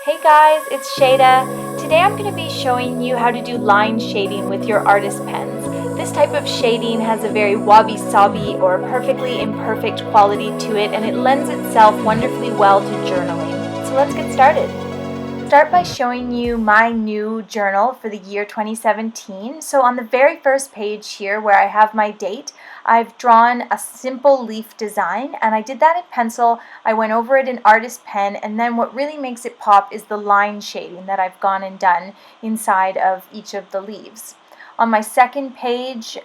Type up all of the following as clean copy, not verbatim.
Hey guys, it's Shayda. Today I'm going to be showing you how to do line shading with your artist pens. This type of shading has a very wabi-sabi or perfectly imperfect quality to it, and it lends itself wonderfully well to journaling. So let's get started. Start by showing you my new journal for the year 2017. So on the very first page here where I have my date, I've drawn a simple leaf design, and I did that in pencil. I went over it in artist pen, and then what really makes it pop is the line shading that I've gone and done inside of each of the leaves. On my second page,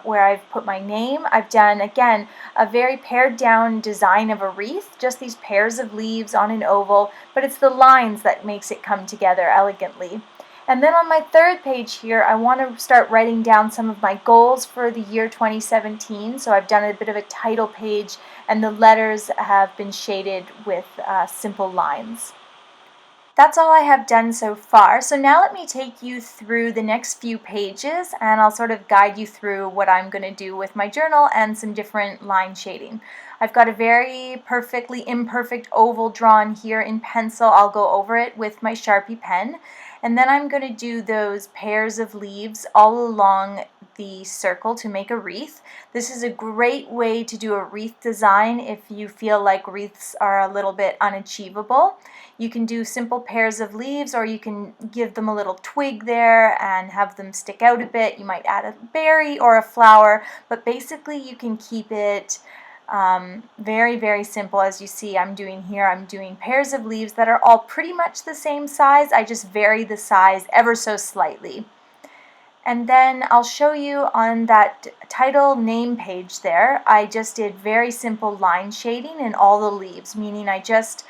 where I've put my name, I've done, again, a very pared down design of a wreath, just these pairs of leaves on an oval, but it's the lines that makes it come together elegantly. And then on my third page here, I want to start writing down some of my goals for the year 2017. So I've done a bit of a title page, and the letters have been shaded with simple lines. That's all I have done so far. So now let me take you through the next few pages, and I'll sort of guide you through what I'm going to do with my journal and some different line shading. I've got a very perfectly imperfect oval drawn here in pencil. I'll go over it with my Sharpie pen, and then I'm going to do those pairs of leaves all along the circle to make a wreath. This is a great way to do a wreath design if you feel like wreaths are a little bit unachievable. You can do simple pairs of leaves, or you can give them a little twig there and have them stick out a bit. You might add a berry or a flower, but basically you can keep it very, very simple. As you see I'm doing here, I'm doing pairs of leaves that are all pretty much the same size. I just vary the size ever so slightly. And then I'll show you on that title name page there, I just did very simple line shading in all the leaves, meaning I just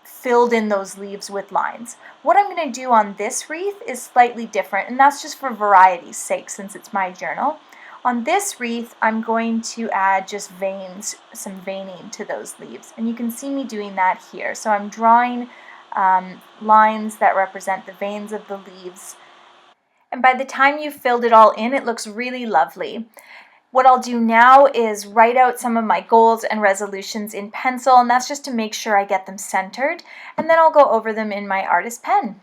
filled in those leaves with lines. What I'm going to do on this wreath is slightly different, and that's just for variety's sake since it's my journal. On this wreath, I'm going to add just veins, some veining to those leaves, and you can see me doing that here. So I'm drawing lines that represent the veins of the leaves. And by the time you've filled it all in, it looks really lovely. What I'll do now is write out some of my goals and resolutions in pencil, and that's just to make sure I get them centered, and then I'll go over them in my artist pen.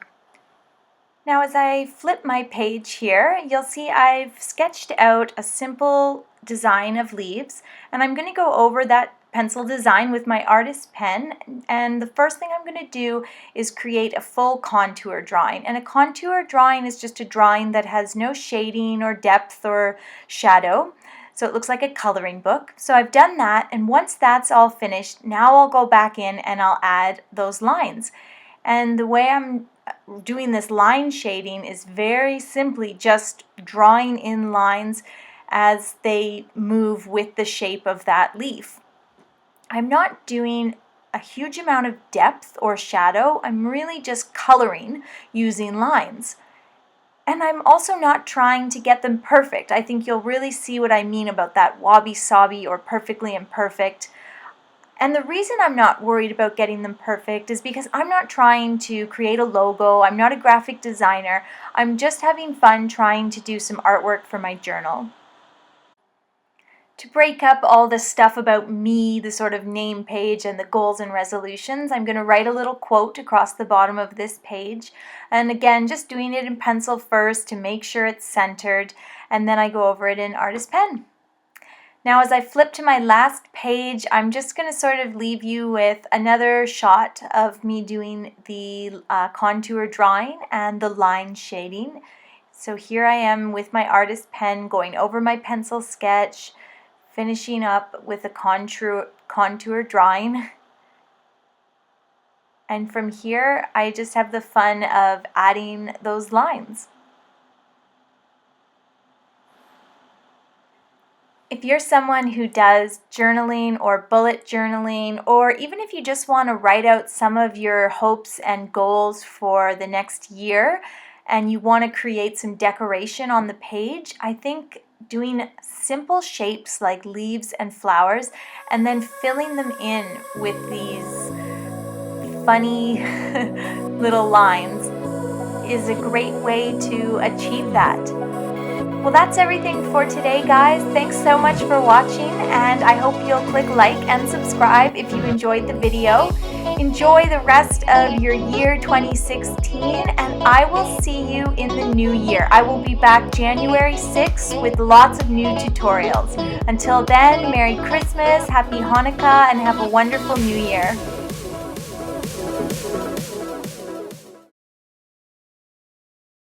Now as I flip my page here, you'll see I've sketched out a simple design of leaves, and I'm going to go over that pencil design with my artist pen, and the first thing I'm going to do is create a full contour drawing. And a contour drawing is just a drawing that has no shading or depth or shadow, so it looks like a coloring book. So I've done that, and once that's all finished, now I'll go back in and I'll add those lines. And the way I'm doing this line shading is very simply just drawing in lines as they move with the shape of that leaf. I'm not doing a huge amount of depth or shadow. I'm really just coloring using lines. And I'm also not trying to get them perfect. I think you'll really see what I mean about that wabi-sabi or perfectly imperfect. And the reason I'm not worried about getting them perfect is because I'm not trying to create a logo. I'm not a graphic designer. I'm just having fun trying to do some artwork for my journal. To break up all the stuff about me, the sort of name page and the goals and resolutions, I'm going to write a little quote across the bottom of this page. And again, just doing it in pencil first to make sure it's centered, and then I go over it in artist pen. Now as I flip to my last page, I'm just going to sort of leave you with another shot of me doing the contour drawing and the line shading. So here I am with my artist pen going over my pencil sketch, finishing up with a contour drawing. And from here, I just have the fun of adding those lines. If you're someone who does journaling or bullet journaling, or even if you just want to write out some of your hopes and goals for the next year, and you want to create some decoration on the page, I think doing simple shapes like leaves and flowers and then filling them in with these funny little lines is a great way to achieve that. Well, that's everything for today, guys. Thanks so much for watching, and I hope you'll click like and subscribe if you enjoyed the video. Enjoy the rest of your year 2016, and I will see you in the new year. I will be back January 6th with lots of new tutorials. Until then, Merry Christmas, Happy Hanukkah, and have a wonderful New Year.